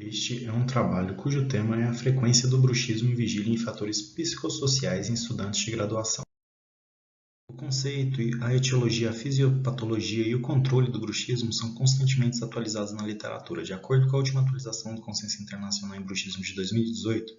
Este é um trabalho cujo tema é a frequência do bruxismo e vigília em fatores psicossociais em estudantes de graduação. O conceito, a etiologia, a fisiopatologia e o controle do bruxismo são constantemente atualizados na literatura. De acordo com a última atualização do Consenso Internacional em Bruxismo de 2018,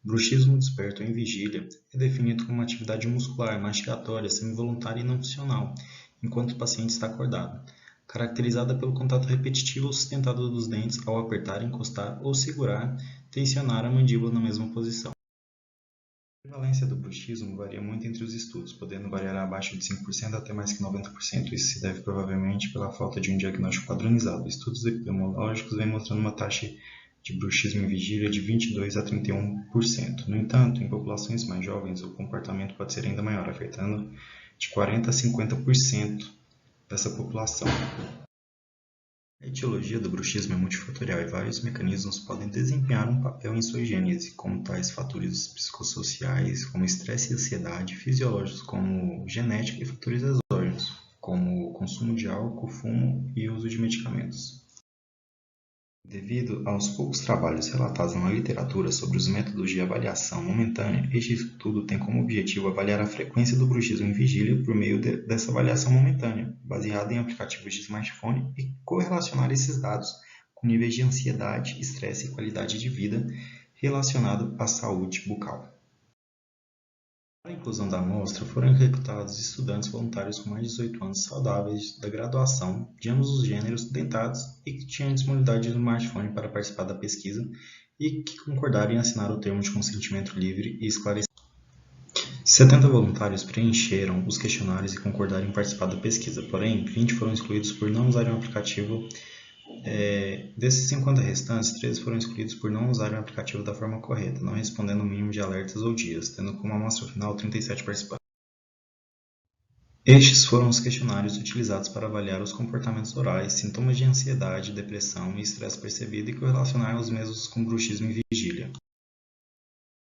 o bruxismo desperto em vigília é definido como uma atividade muscular, mastigatória, semivoluntária e não funcional, enquanto o paciente está acordado, caracterizada pelo contato repetitivo ou sustentado dos dentes ao apertar, encostar ou segurar, tensionar a mandíbula na mesma posição. A prevalência do bruxismo varia muito entre os estudos, podendo variar abaixo de 5% até mais que 90%. Isso se deve provavelmente pela falta de um diagnóstico padronizado. Estudos epidemiológicos vêm mostrando uma taxa de bruxismo em vigília de 22% a 31%. No entanto, em populações mais jovens, o comportamento pode ser ainda maior, afetando de 40% a 50% dessa população. A etiologia do bruxismo é multifatorial e vários mecanismos podem desempenhar um papel em sua gênese, como tais fatores psicossociais, como estresse e ansiedade, fisiológicos, como genética, e fatores exógenos, como o consumo de álcool, fumo e uso de medicamentos. Devido aos poucos trabalhos relatados na literatura sobre os métodos de avaliação momentânea, este estudo tem como objetivo avaliar a frequência do bruxismo em vigília por meio dessa avaliação momentânea, baseada em aplicativos de smartphone, e correlacionar esses dados com níveis de ansiedade, estresse e qualidade de vida relacionado à saúde bucal. Para a inclusão da amostra, foram recrutados estudantes voluntários com mais de 18 anos saudáveis da graduação, de ambos os gêneros, dentados e que tinham disponibilidade de smartphone para participar da pesquisa e que concordaram em assinar o termo de consentimento livre e esclarecido. 70 voluntários preencheram os questionários e concordaram em participar da pesquisa, porém, 20 foram excluídos por não usarem o aplicativo. Desses 50 restantes, 13 foram excluídos por não usarem o aplicativo da forma correta, não respondendo o mínimo de alertas ou dias, tendo como amostra final 37 participantes. Estes foram os questionários utilizados para avaliar os comportamentos orais, sintomas de ansiedade, depressão e estresse percebido e correlacionar os mesmos com bruxismo e vigília.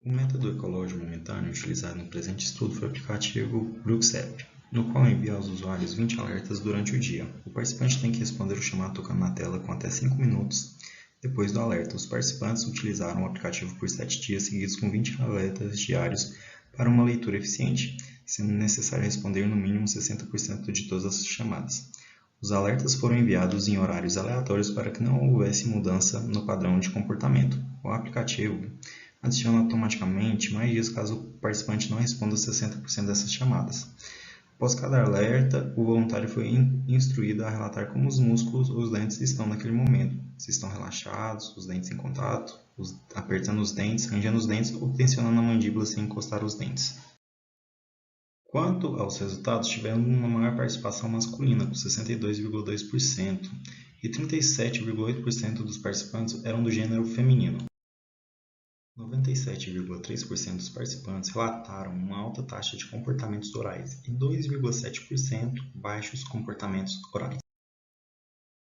O método ecológico momentâneo utilizado no presente estudo foi o aplicativo BruxApp, no qual envia aos usuários 20 alertas durante o dia. O participante tem que responder o chamado tocando na tela com até 5 minutos depois do alerta. Os participantes utilizaram o aplicativo por 7 dias seguidos com 20 alertas diários para uma leitura eficiente, sendo necessário responder no mínimo 60% de todas as chamadas. Os alertas foram enviados em horários aleatórios para que não houvesse mudança no padrão de comportamento. O aplicativo adiciona automaticamente mais dias caso o participante não responda 60% dessas chamadas. Após cada alerta, o voluntário foi instruído a relatar como os músculos ou os dentes estão naquele momento, se estão relaxados, os dentes em contato, apertando os dentes, rangendo os dentes ou tensionando a mandíbula sem encostar os dentes. Quanto aos resultados, tivemos uma maior participação masculina, com 62,2%, e 37,8% dos participantes eram do gênero feminino. 97,3% dos participantes relataram uma alta taxa de comportamentos orais e 2,7% baixos comportamentos orais.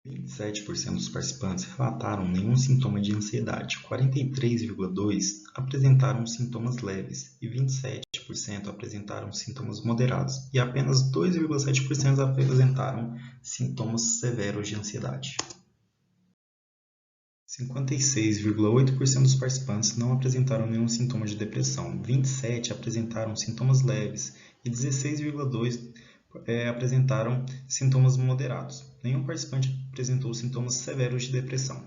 27% dos participantes relataram nenhum sintoma de ansiedade, 43,2% apresentaram sintomas leves e 27% apresentaram sintomas moderados e apenas 2,7% apresentaram sintomas severos de ansiedade. 56,8% dos participantes não apresentaram nenhum sintoma de depressão, 27% apresentaram sintomas leves e 16,2% apresentaram sintomas moderados. Nenhum participante apresentou sintomas severos de depressão.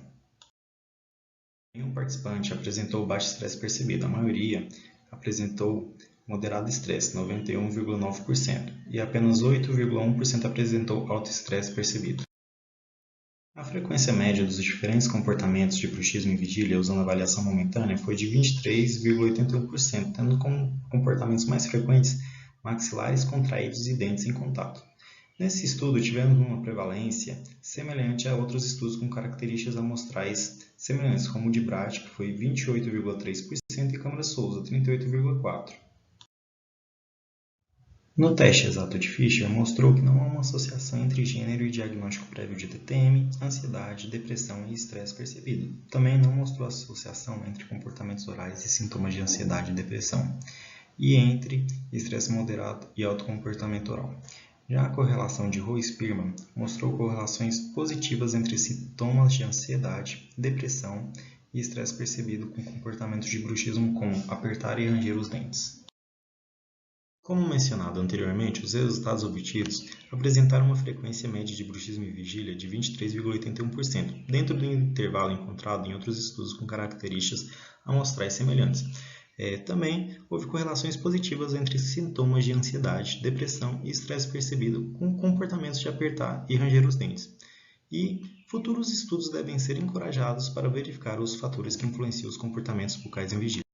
Nenhum participante apresentou baixo estresse percebido, a maioria apresentou moderado estresse, 91,9%, e apenas 8,1% apresentou alto estresse percebido. A frequência média dos diferentes comportamentos de bruxismo e vigília usando avaliação momentânea foi de 23,81%, tendo como comportamentos mais frequentes maxilares contraídos e dentes em contato. Nesse estudo, tivemos uma prevalência semelhante a outros estudos com características amostrais semelhantes, como o de Bratt, que foi 28,3%, e Câmara-Souza, 38,4%. No teste exato de Fisher, mostrou que não há uma associação entre gênero e diagnóstico prévio de TTM, ansiedade, depressão e estresse percebido. Também não mostrou associação entre comportamentos orais e sintomas de ansiedade e depressão, e entre estresse moderado e alto comportamento oral. Já a correlação de Rowe e Spearman mostrou correlações positivas entre sintomas de ansiedade, depressão e estresse percebido com comportamentos de bruxismo como apertar e ranger os dentes. Como mencionado anteriormente, os resultados obtidos apresentaram uma frequência média de bruxismo e vigília de 23,81%, dentro do intervalo encontrado em outros estudos com características amostrais semelhantes. Também houve correlações positivas entre sintomas de ansiedade, depressão e estresse percebido com comportamentos de apertar e ranger os dentes. E futuros estudos devem ser encorajados para verificar os fatores que influenciam os comportamentos bucais em vigília.